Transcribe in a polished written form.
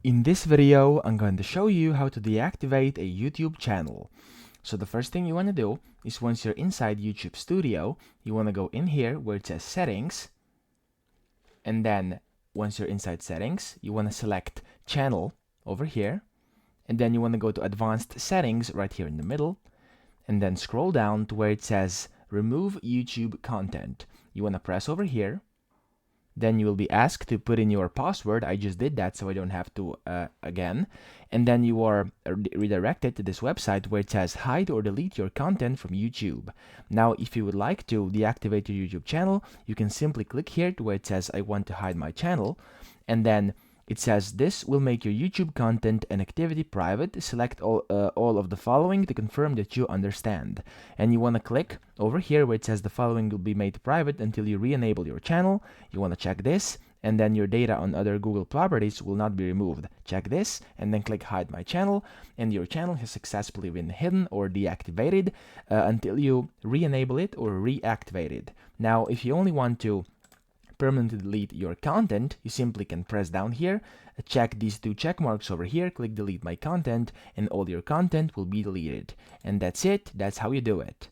In this video, I'm going to show you how to deactivate a YouTube channel. So the first thing you want to do is once you're inside YouTube Studio, you want to go in here where it says Settings, and then once you're inside Settings, you want to select Channel over here, and then you want to go to Advanced Settings right here in the middle, and then scroll down to where it says Remove YouTube Content. You want to press over here. Then you will be asked to put in your password. I just did that so I don't have to again. And then you are redirected to this website where it says hide or delete your content from YouTube. Now, if you would like to deactivate your YouTube channel, you can simply click here to where it says I want to hide my channel. And then it says this will make your YouTube content and activity private. Select all of the following to confirm that you understand. And you want to click over here where it says the following will be made private until you re-enable your channel. You want to check this, and then your data on other Google properties will not be removed. Check this, and then click hide my channel, and your channel has successfully been hidden or deactivated until you re-enable it or reactivate it. Now, if you only want to permanently delete your content, you simply can press down here, check these two check marks over here, click delete my content, and all your content will be deleted. And that's it. That's how you do it.